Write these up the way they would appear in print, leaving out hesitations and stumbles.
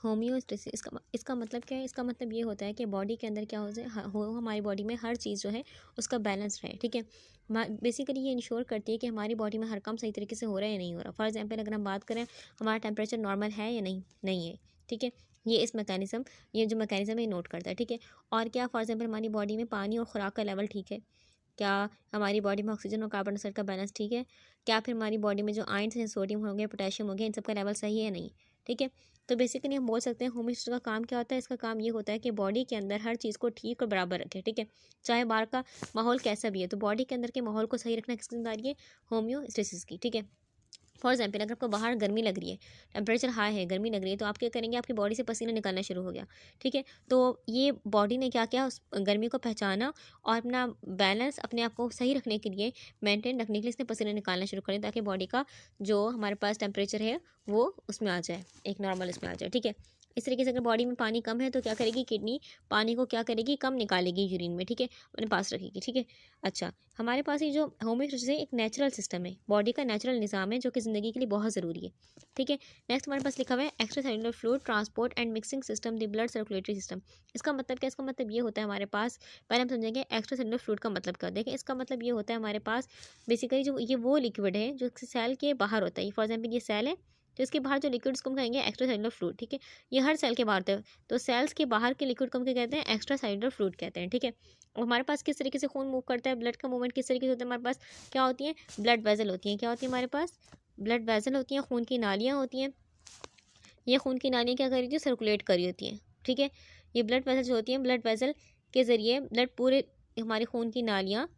Homeostasis इसका मतलब क्या है? इसका मतलब ये होता है कि बॉडी के अंदर क्या हो जाए हमारी बॉडी में हर चीज़ जो है उसका बैलेंस रहे, ठीक है। बेसिकली ये इंश्योर करती है कि हमारी बॉडी में हर काम सही तरीके से हो रहा है या नहीं हो रहा। फॉर एग्जांपल अगर हम बात करें हमारा टेम्परेचर नॉर्मल है या नहीं है, ठीक है। ये जो मैकेनिज्म है ये नोट करता है, ठीक है। और क्या फॉर एग्जाम्पल हमारी बॉडी में पानी और खुराक का लेवल ठीक है, क्या हमारी बॉडी में ऑक्सीजन और कार्बन डाइऑक्साइड का बैलेंस ठीक है, क्या फिर हमारी बॉडी में जो आयंस हैं सोडियम हो गया पोटेशियम हो गया इन सब का लेवल सही है नहीं, ठीक है। तो बेसिकली हम बोल सकते हैं होम्योस्टेसिस का काम क्या होता है? इसका काम ये होता है कि बॉडी के अंदर हर चीज़ को ठीक और बराबर रखे, ठीक है। चाहे बाहर का माहौल कैसा भी है, तो बॉडी के अंदर के माहौल को सही रखना किसकी जिम्मेदारी है? होम्योस्टेसिस की, ठीक है। फॉर एग्जाम्पल अगर आपको बाहर गर्मी लग रही है, टेम्परेचर हाई है, गर्मी लग रही है, तो आप क्या करेंगे? आपकी बॉडी से पसीना निकलना शुरू हो गया, ठीक है। तो ये बॉडी ने क्या किया? उस गर्मी को पहचाना और अपना बैलेंस अपने आप को सही रखने के लिए, मेंटेन रखने के लिए इसने पसीना निकालना शुरू कर दिया ताकि बॉडी का जो हमारे पास टेम्परेचर है वो उसमें आ जाए, एक नॉर्मल इसमें आ जाए, ठीक है। इस तरीके से अगर बॉडी में पानी कम है तो क्या करेगी? किडनी पानी को क्या करेगी? कम निकालेगी यूरिन में, ठीक है, अपने पास रखेगी, ठीक है। अच्छा, हमारे पास ये जो होम्योस्टेसिस है एक नेचुरल सिस्टम है, बॉडी का नेचुरल निज़ाम है जो कि ज़िंदगी के लिए बहुत ज़रूरी है, ठीक है। नेक्स्ट हमारे पास लिखा हुआ है extra cellular fluid transport and mixing system the blood circulatory system. इसका मतलब क्या? इसका मतलब ये होता है हमारे पास, पहले हम समझेंगे एक्स्ट्रा सेलुलर फ्लूइड का मतलब क्या। देखें, इसका मतलब ये होता है हमारे पास बेसिकली जो ये वो लिक्विड है जो सेल के बाहर होता है। फॉर एग्जाम्पल ये सेल है, तो इसके बाहर जो लिक्विड उसको हम कहेंगे एक्स्ट्रा सेलुलर फ्लूइड, ठीक है। ये हर सेल के बाहर होता है, तो सेल्स के बाहर के लिक्विड को हम क्या कहते हैं? एक्स्ट्रा सेलुलर फ्लूइड कहते हैं, ठीक है। और हमारे पास किस तरीके से खून मूव करता है? ब्लड का मूवमेंट किस तरीके से होता है? हमारे पास क्या होती है? ब्लड वेजल होती हैं। क्या होती है हमारे पास? ब्लड वेजल होती हैं, खून की नालियाँ होती हैं। ये खून की नालियाँ क्या कर रही होती है? सर्कुलेट कर रही होती हैं, ठीक है। ये ब्लड वेजल जो होती हैं, ब्लड वेजल के ज़रिए ब्लड पूरे हमारे खून की नालियाँ,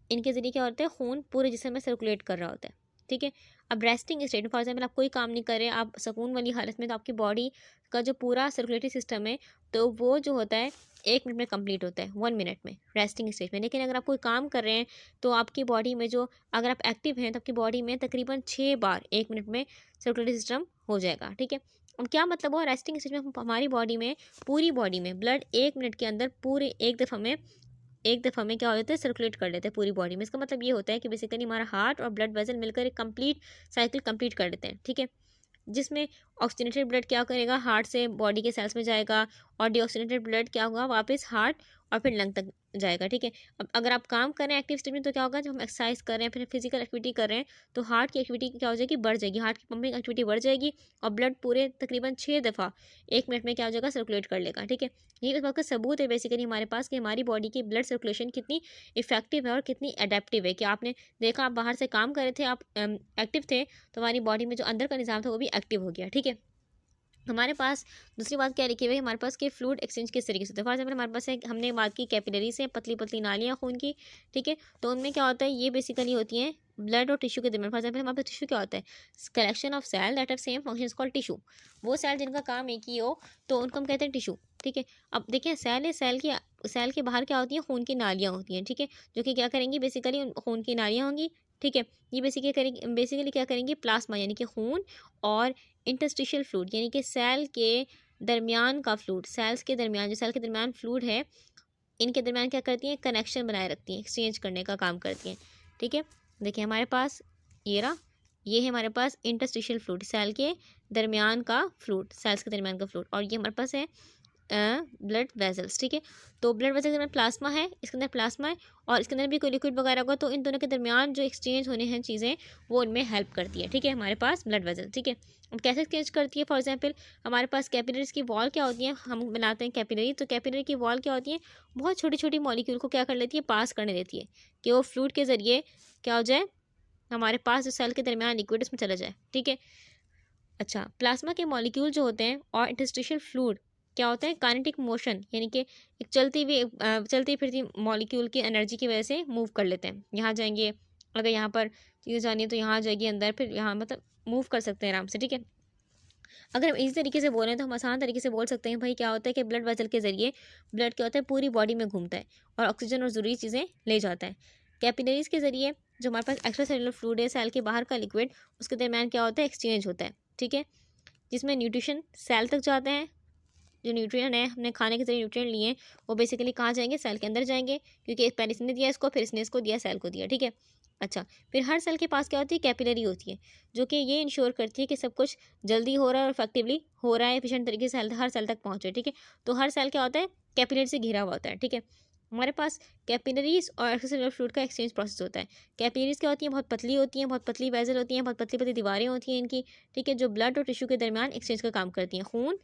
इनके ज़रिए क्या होता है? खून पूरे जिस्म में सर्कुलेट कर रहा होता है, ठीक है। अब रेस्टिंग स्टेट में फॉर एग्जाम्पल आप कोई काम नहीं कर रहे, आप सुकून वाली हालत में, तो आपकी बॉडी का जो पूरा सर्कुलेटरी सिस्टम है तो वो जो होता है 1 मिनट में कंप्लीट होता है, 1 मिनट में रेस्टिंग स्टेज में। लेकिन अगर आप कोई काम कर रहे हैं तो आपकी बॉडी में जो, अगर आप एक्टिव हैं तो आपकी बॉडी में तकरीबन 6 बार 1 मिनट में सर्कुलेटरी सिस्टम हो जाएगा, ठीक है। अब क्या मतलब हुआ? रेस्टिंग स्टेज में हमारी बॉडी में, पूरी बॉडी में ब्लड 1 मिनट के अंदर पूरे एक दफ़ा में क्या हो जाता है? सर्कुलेट कर लेते हैं पूरी बॉडी में। इसका मतलब ये होता है कि बेसिकली हमारा हार्ट और ब्लड वेसल मिलकर एक कंप्लीट साइकिल कंप्लीट कर लेते हैं, ठीक है। जिसमें ऑक्सीजनेटेड ब्लड क्या करेगा? हार्ट से बॉडी के सेल्स में जाएगा और डीऑक्सीजनेटेड ब्लड क्या होगा? वापस हार्ट और फिर लंग तक जाएगा, ठीक है। अब अगर आप काम कर रहे हैं एक्टिव स्टेज में तो क्या होगा? जब हम एक्सरसाइज कर रहे हैं, फिर फिजिकल एक्टिविटी कर रहे हैं, तो हार्ट की एक्टिविटी क्या हो जाएगी? बढ़ जाएगी, हार्ट की पंपिंग एक्टिविटी बढ़ जाएगी और ब्लड पूरे तकरीबन 6 दफ़ा 1 मिनट में क्या हो जाएगा? सर्कुलेट कर लेगा, ठीक है। ये इस बात का सबूत है बेसिकली हमारे पास कि हमारी बॉडी की ब्लड सर्कुलेशन कितनी इफेक्टिव है और कितनी अडेप्टिव है। कि आपने देखा, आप बाहर से काम कर रहे थे, आप एक्टिव थे, तो हमारी बॉडी में जो अंदर का निज़ाम था वो भी एक्टिव हो गया, ठीक है। हमारे पास दूसरी बात क्या लिखी हुई है? हमारे पास कि फ्लूइड एक्सचेंज किस तरीके से होता है? फॉर एग्जाम्पल हमारे पास है, हमने बात की कैपिलरी से, पतली पतली नालियाँ खून की, ठीक है। तो उनमें क्या होता है? ये बेसिकली होती हैं ब्लड और टिश्यू के दरमियान। फॉर एग्जाम्पल हमारे पास टिश्यू क्या होता है? Collection of cell that have same functions called tissue. वो सेल जिनका काम एक ही हो तो उनको हम कहते हैं टिश्यू, ठीक है। अब देखिए, सेल है, सेल के बाहर क्या होती है? खून की नालियाँ होती हैं, ठीक है, जो कि क्या करेंगी? बेसिकली खून की नालियाँ होंगी, ठीक है। ये बेसिकली क्या करेंगी? प्लाज्मा यानी कि खून और इंटरस्टिशियल फ्लूइड यानी कि सेल के दरमियान का फ्लूइड, सेल्स के दरमियान जो सेल के दरमियान फ्लूइड है, इनके दरमियान क्या करती हैं? कनेक्शन बनाए रखती हैं, एक्सचेंज करने का काम करती हैं, ठीक है। देखिए हमारे पास ये है हमारे पास इंटरस्टिशियल फ्लूइड, सेल के दरमियान का फ्लूइड, सेल्स के दरमियान का फ्लूइड। और ये हमारे पास है ब्लड वेजल्स, ठीक है। तो ब्लड वेजल के अंदर प्लाज्मा है, इसके अंदर प्लाज्मा है और इसके अंदर भी कोई लिक्विड वगैरह होगा, तो इन दोनों के दरमियान जो एक्सचेंज होने हैं चीज़ें, वो इनमें हेल्प करती है, ठीक है। हमारे पास ब्लड वेजल, ठीक है। अब कैसे एक्सचेंज करती है? फॉर एग्जाम्पल हमारे पास कैपिलरीज की वॉल क्या होती है? हम बनाते हैं कैपिलरी, तो कैपिलरी की वॉल क्या होती है? बहुत छोटी छोटी मॉलिक्यूल को क्या कर लेती है? पास करने देती है कि वो फ्लूइड के ज़रिए क्या हो जाए? हमारे पास जो सेल के दरमियान लिक्विड उसमें चला जाए, ठीक है। अच्छा, प्लाज्मा के मॉलिक्यूल जो होते हैं और इंटरस्टिशियल फ्लूइड क्या होता है? काइनेटिक मोशन यानी कि एक चलती फिरती मॉलिक्यूल की एनर्जी की वजह से मूव कर लेते हैं। यहाँ जाएंगे, अगर यहाँ पर चीज़ें जानी है तो यहाँ जाएगी अंदर, फिर यहाँ मतलब मूव कर सकते हैं आराम से, ठीक है। अगर हम इसी तरीके से बोलें तो हम आसान तरीके से बोल सकते हैं भाई, क्या होता है कि ब्लड वेसल के ज़रिए ब्लड क्या होता है? पूरी बॉडी में घूमता है और ऑक्सीजन और ज़रूरी चीज़ें ले जाता है। कैपिलरीज के ज़रिए जो हमारे पास एक्स्ट्रा सेलुलर फ्लूइड है, सेल के बाहर का लिक्विड, उसके दरमियान क्या होता है? एक्सचेंज होता है, ठीक है। जिसमें न्यूट्रिशन सेल तक जाते हैं, जो न्यूट्रिएंट है हमने खाने के जरिए न्यूट्रिएंट लिए वो बेसिकली कहाँ जाएंगे? सेल के अंदर जाएंगे, क्योंकि पहले इसने दिया इसको, फिर इसने इसको दिया, सेल को दिया, ठीक है। अच्छा, फिर हर सेल के पास क्या होती है, कैपिलरी होती है, जो कि ये इंश्योर करती है कि सब कुछ जल्दी हो रहा है और इफेक्टिवली हो रहा है, एफिशिएंट तरीके से हर सेल तक पहुँचे, ठीक है। तो हर सेल क्या होता है, कैपिलरी से घिरा हुआ होता है, ठीक है। हमारे पास कैपिलरीज और एक्स्ट्रासेलुलर फ्लूइड का एक्सचेंज प्रोसेस होता है। कैपिलरीज क्या होती हैं, बहुत पतली होती हैं, बहुत पतली वेसल होती हैं, बहुत पतली पतली दीवारें होती हैं इनकी, ठीक है, जो ब्लड और टिश्यू के दरमियान एक्सचेंज का काम करती हैं। खून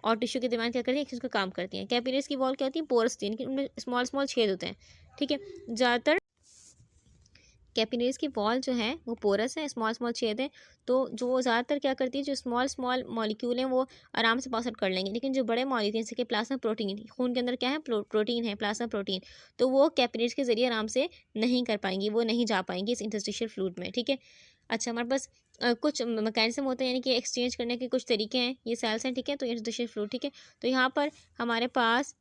और टिश्यू के दरमियान क्या करती हैं, एक्सचेंज का काम करती हैं। कैपिलरीज की वॉल क्या होती है, पोरस होती है, इनकी उनमें स्मॉल स्मॉल छेद होते हैं, ठीक है। ज़्यादातर कैपिलरीज की वॉल जो है वो पोरस है, स्मॉल स्मॉल छेद है, तो जो ज़्यादातर क्या करती है, जो स्मॉल स्मॉल मॉलिक्यूल हैं वो आराम से पास आउट कर लेंगे, लेकिन जो बड़े मॉलिक्यूल जैसे कि प्लाज्मा प्रोटीन, खून के अंदर क्या है, प्रोटीन है, प्लाज्मा प्रोटीन, तो वो कैपिलरीज के जरिए आराम से नहीं कर पाएंगी, वो नहीं जा पाएंगी इस इंटरस्टिशियल फ्लूइड में, ठीक है। अच्छा, हमारे पास कुछ मैकेनिज्म होते हैं, यानी कि एक्सचेंज करने के कुछ तरीके हैं, ये सेल्स हैं, ठीक है। तो इंटरस्टिशियल फ्लूइड, ठीक है, तो यहाँ पर हमारे पास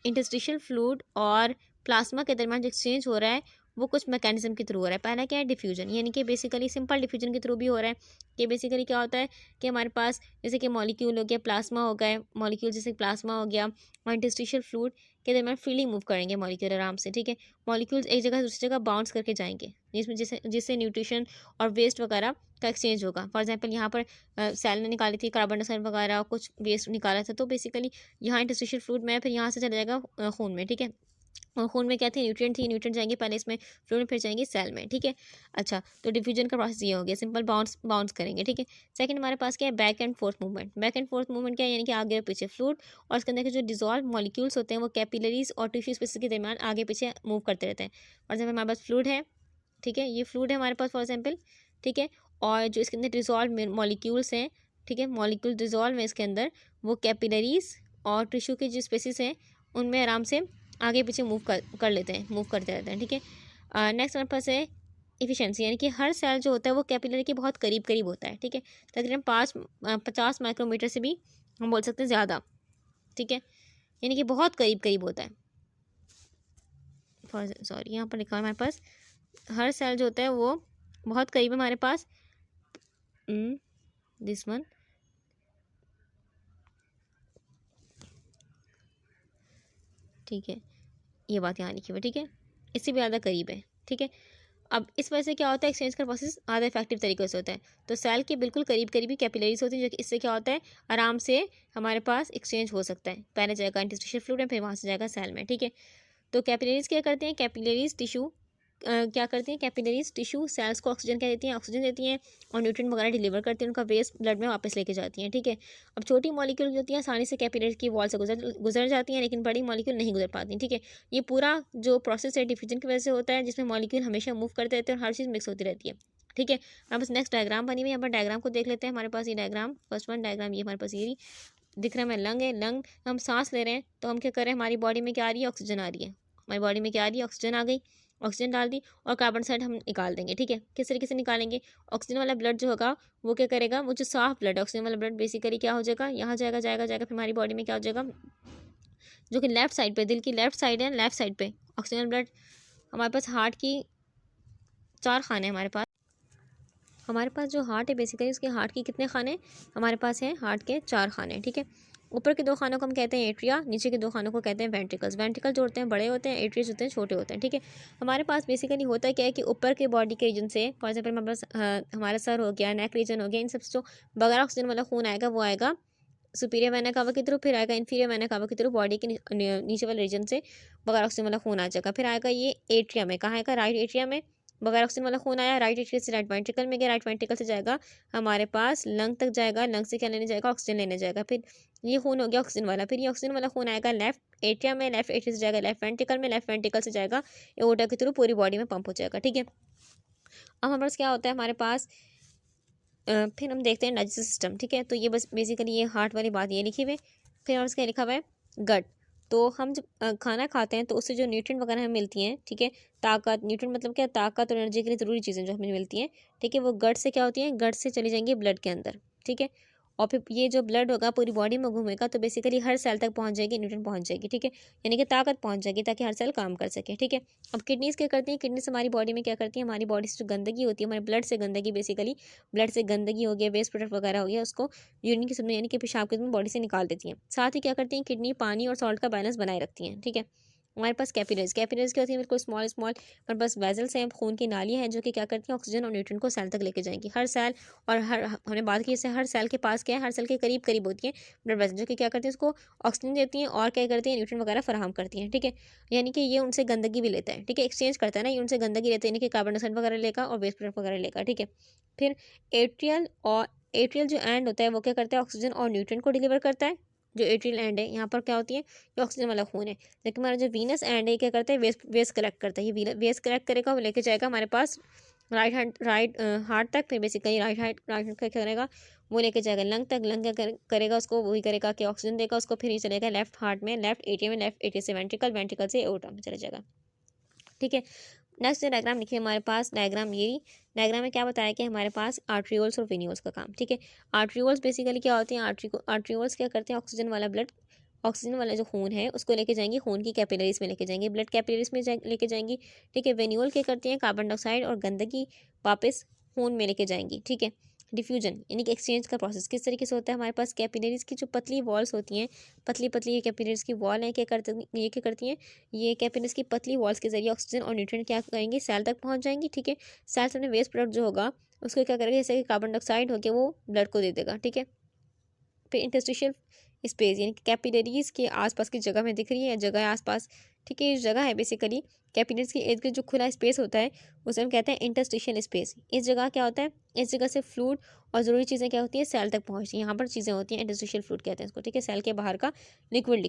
इंटरस्टिशियल फ्लूइड और प्लाज्मा के दरमियान जो एक्सचेंज हो रहा है वो कुछ मैकेनिज्म के थ्रू हो रहा है। पहला क्या है, डिफ्यूजन, यानी कि बेसिकली सिंपल डिफ्यूजन के थ्रू भी हो रहा है। कि बेसिकली क्या होता है कि हमारे पास जैसे कि मॉलिक्यूल हो गया, प्लाज्मा हो गया, मॉलिक्यूल जैसे प्लाज्मा हो गया और इंटरस्टिशियल फ्लूइड के दरमियान फ्रीली मूव करेंगे मॉलिक्यूल आराम से, ठीक है। मॉलिक्यूल्स एक जगह से दूसरी जगह बाउंस करके जाएंगे, जिसमें जिससे जिससे न्यूट्रिशन और वेस्ट वगैरह का एक्सचेंज होगा। फॉर एग्जाम्पल यहाँ पर सेल ने निकाली थी कार्बन डाइऑक्साइड वगैरह, कुछ वेस्ट निकाला था, तो बेसिकली यहाँ इंटरस्टिशियल फ्लूइड में, फिर यहाँ से चला जाएगा खून में, ठीक है। और खून में क्या थी, न्यूट्रिएंट थी, न्यूट्रिएंट जाएंगे पहले इसमें फ्लूइड में, फिर जाएंगे सेल में, ठीक है। अच्छा, तो डिफ्यूजन का प्रोसेस ये हो गया, सिंपल बाउंस बाउंस करेंगे, ठीक है। सेकंड हमारे पास क्या है, back and fourth movement. Back and fourth movement क्या है, यानी कि आगे और पीछे फ्लूइड और उसके अंदर के जो डिजॉल्व मॉलिक्यूल्स होते हैं वो कैपिलरीज और टिश्यू स्पेसिस के दरमियान आगे पीछे मूव करते रहते हैं। फॉर एग्जाम्पल हमारे पास फ्लूइड है, ठीक है, ये फ्लूइड है हमारे पास फॉर एग्जाम्पल, ठीक है। और जो इसके अंदर डिजॉल्व मॉलिक्यूल्स हैं, ठीक है, मॉलिक्यूल डिजॉल्व है इसके अंदर, वो कैपिलरीज और टिश्यू के जो स्पेसिस हैं उनमें आराम से आगे पीछे मूव कर लेते हैं, मूव करते रहते हैं, ठीक है। नेक्स्ट हमारे पास है इफिशिएंसी, यानी कि हर सेल जो होता है वो कैपिलरी के बहुत करीब करीब होता है, ठीक है। तकरीबन 50 माइक्रोमीटर से भी हम बोल सकते हैं ज़्यादा, ठीक है, यानी कि बहुत करीब करीब होता है। सॉरी, यहाँ पर लिखा है हमारे पास हर सेल जो होता है वो बहुत करीब है हमारे पास, दिस वन, ठीक है, ये बात यहाँ लिखी हुई है, ठीक है, इससे भी ज़्यादा करीब है, ठीक है। अब इस वजह से क्या होता है, एक्सचेंज का प्रोसेस ज़्यादा इफेक्टिव तरीके से होता है। तो सेल के बिल्कुल करीब करीब ही कैपिलरीज होती है, जो कि इससे क्या होता है, आराम से हमारे पास एक्सचेंज हो सकता है। पहले जाएगा इंटरस्टिशियल फ्लूइड में, फिर वहाँ से जाएगा सेल में, ठीक है। तो कैपिलरीज क्या करते हैं, कैपिलरीज टिश्यू क्या करती हैं, कैपिलरीज टिश्यू सेल्स को ऑक्सीजन क्या देती हैं, ऑक्सीजन देती हैं और न्यूट्रिएंट वगैरह डिलीवर करती हैं, उनका वेस्ट ब्लड में वापस लेके जाती हैं, ठीक है। अब छोटी मॉलिक्यूल जो होती हैं आसानी से कैपिलरीज की वॉल से गुजर जाती हैं, लेकिन बड़ी मॉलिक्यूल नहीं गुजर पाती, ठीक है। ये पूरा जो प्रोसेस है डिफ्यूजन की वजह से होता है, जिसमें मॉलिक्यूल हमेशा मूव करते रहते हैं और हर चीज़ मिक्स होती रहती है, ठीक है। हमारे पास नेक्स्ट डायग्राम बनी हुई है, यहाँ पर डायग्राम को देख लेते हैं। हमारे पास ये डायग्राम, फर्स्ट वन डायग्राम, ये हमारे पास ये दिख रहा है, लंग है, लंग हम सांस ले रहे हैं, तो हम क्या कर रहे हैं, हमारी बॉडी में क्या आ रही है, ऑक्सीजन आ रही है, हमारी बॉडी में क्या आ रही है, ऑक्सीजन आ गई, ऑक्सीजन डाल दी और कार्बन डाइऑक्साइड हम निकाल देंगे, ठीक है। किस तरीके से निकालेंगे, ऑक्सीजन वाला ब्लड जो होगा वो क्या करेगा, वो जो साफ ब्लड, ऑक्सीजन वाला ब्लड बेसिकली क्या हो जाएगा, यहाँ जाएगा जाएगा जाएगा, फिर हमारी बॉडी में क्या हो जाएगा, जो कि लेफ्ट साइड पे, दिल की लेफ्ट साइड है, लेफ्ट साइड पे ऑक्सीजन ब्लड। हमारे पास हार्ट की 4 खाने हमारे पास, हमारे पास जो हार्ट है बेसिकली उसके हार्ट की कितने खाने हमारे पास हैं, हार्ट के 4 खाने, ठीक है। ऊपर के 2 खानों को हम कहते हैं एट्रिया, नीचे के 2 खानों को कहते हैं वेंट्रिकल्स। वेंट्रिकल जो होते हैं बड़े होते हैं, एट्रियस होते हैं छोटे होते हैं, ठीक है। हमारे पास बेसिकली होता है क्या है कि ऊपर के बॉडी के रीजन से, फॉर एग्जाम्पल हमारे पास हमारा सर हो गया, नेक रीजन हो गया, इन सब जो बगैर ऑक्सीजन वाला खून आएगा वो आएगा सुपीरियर वेना कावा के थ्रू, फिर आएगा इन्फीरियर वेना कावा के थ्रू, बॉडी के नीचे वाले रीजन से बगैर ऑक्सीजन वाला खून आ जाएगा, फिर आएगा ये एट्रिया में, कहाँ आएगा, राइट एट्रिया में बगैर ऑक्सीजन वाला खून आया, राइट एट्रिया से राइट वेंट्रिकल में गया, राइट वेंट्रिकल से जाएगा हमारे पास लंग तक जाएगा, लंग से क्या लेने जाएगा, ऑक्सीजन लेने जाएगा, फिर ये खून हो गया ऑक्सीजन वाला, फिर ये ऑक्सीजन वाला खून आएगा लेफ्ट एट्रिया में, लेफ्ट एट्रिया से जाएगा लेफ्ट वेंट्रिकल में, लेफ्ट वेंट्रिकल से जाएगा एओर्टा के थ्रू पूरी बॉडी में पंप हो जाएगा, ठीक है। अब हमारे पास क्या होता है, हमारे पास फिर हम देखते हैं डाइजेस्टिव सिस्टम, ठीक है। तो ये बस बेसिकली ये हार्ट वाली बात ये लिखी हुई है, फिर और क्या लिखा हुआ है, गट। तो हम जब खाना खाते हैं तो उससे जो न्यूट्रिएंट वगैरह हमें मिलती हैं, ठीक है, ताकत, न्यूट्रिएंट मतलब क्या, ताकत और एनर्जी के लिए ज़रूरी चीज़ें जो हमें मिलती हैं, ठीक है, वो गट से क्या होती हैं, गट से चली जाएंगी ब्लड के अंदर, ठीक है। और फिर ये जो ब्लड होगा पूरी बॉडी में घूमेगा, तो बेसिकली हर सेल तक पहुंच जाएगी, न्यूट्रिएंट पहुंच जाएगी, ठीक है, यानी कि ताकत पहुंच जाएगी ताकि हर सेल काम कर सके, ठीक है। अब किडनीज क्या करती हैं, किडनीज हमारी बॉडी में क्या करती है, हमारी बॉडी से जो गंदगी होती है, हमारे ब्लड से गंदगी, बेसिकली ब्लड से गंदगी हो गया, वेस्ट प्रोडक्ट वगैरह हो गया, उसको यूरिन की सूरत में यानी कि पेशाब के रूप में बॉडी से निकाल देती हैं। साथ ही क्या करती हैं, किडनी पानी और सॉल्ट का बैलेंस बनाए रखती हैं, ठीक है। हमारे पास कैपिलरीज क्या होती है, बिल्कुल स्मॉल स्मॉल हमारे पास वेजल्स हैं, खून की नालियाँ हैं जो कि क्या करती हैं ऑक्सीजन और न्यूट्रन को सेल तक लेके जाएंगी। हर सेल और हर हमने बात की जैसे हर सेल के पास क्या है, हर सेल के करीब करीब होती है ब्लड वेसल जो कि क्या करती है उसको ऑक्सीजन देती हैं और क्या करती है न्यूट्रन वगैरह फराहम करती हैं। ठीक है, यानी कि ये उनसे गंदगी भी लेता है। ठीक है, एक्सचेंज करता है ना, ये उनसे गंदगी लेता है, यानी कि कार्बन डाइऑक्साइड वगैरह लेगा और वेस्ट प्रोडक्ट वगैरह लेगा। ठीक है, फिर एट्रियल जो एंड होता है वो क्या करता है ऑक्सीजन और न्यूट्रन को डिलीवर करता है। जो एट्रियल एंड है यहाँ पर क्या होती है, ये ऑक्सीजन वाला खून है। लेकिन हमारा जो वीनस एंड है क्या करता है, वेस्ट कलेक्ट करता है। ये वेस्ट कलेक्ट करेगा, वो लेके जाएगा हमारे पास राइट हार्ट तक, फिर बेसिकली राइट का क्या करेगा, वो लेके जाएगा लंग तक, लंग क्या करेगा उसको, वही करेगा कि ऑक्सीजन देगा उसको, फिर ये चलेगा लेफ्ट हार्ट में, लेफ्ट एट्रियम में, लेफ्ट एट्रियम से वेंट्रिकल, वेंट्रिकल से एओर्टा में चले जाएगा। ठीक है, नेक्स्ट डायग्राम लिखिए हमारे पास, डायग्राम में क्या बताया कि हमारे पास आर्ट्रियोल्स और वेन्यूल्स का काम। ठीक है, आर्ट्रियोल्स बेसिकली क्या होते हैं, आर्ट्रियोल्स क्या करते हैं ऑक्सीजन वाला जो खून है उसको लेके जाएंगे, खून की कैपिलरीज में लेके जाएंगे, ब्लड कैपिलरीज में लेके जाएंगी। ठीक है, वेन्यूल क्या करते हैं कार्बन डाइऑक्साइड और गंदगी वापस खून में लेके जाएंगी। ठीक है, डिफ्यूजन यानी कि एक्सचेंज का प्रोसेस किस तरीके से होता है, हमारे पास कैपिलरीज की जो पतली वॉल्स होती हैं, पतली पतली ये कैपिलरीज की वॉल है, क्या करती हैं, ये कैपिलरीज की पतली वॉल्स के जरिए ऑक्सीजन और न्यूट्रिएंट क्या करेंगे, सेल तक पहुंच जाएंगी। ठीक है, सेल से वेस्ट प्रोडक्ट जो होगा उसको क्या करेगा, जैसे कि कार्बन डाइऑक्साइड हो गया वो ब्लड को दे देगा। ठीक है, फिर इंटरस्टिशियल स्पेस यानी कि कैपिलरीज के आसपास की जगह में दिख रही है, जगह है आसपास। ठीक है, ये जगह है बेसिकली कैपिलरीज के इर्द गिर्द जो खुला स्पेस होता है उसे हम कहते हैं इंटरस्टिशियल स्पेस। इस जगह क्या होता है, इस जगह से फ्लूइड और ज़रूरी चीज़ें क्या होती हैं सेल तक पहुँचती हैं, यहाँ पर चीज़ें होती हैं इंटरस्टिशियल फ्लूइड कहते हैं इसको। ठीक है, सेल के बाहर का लिक्विड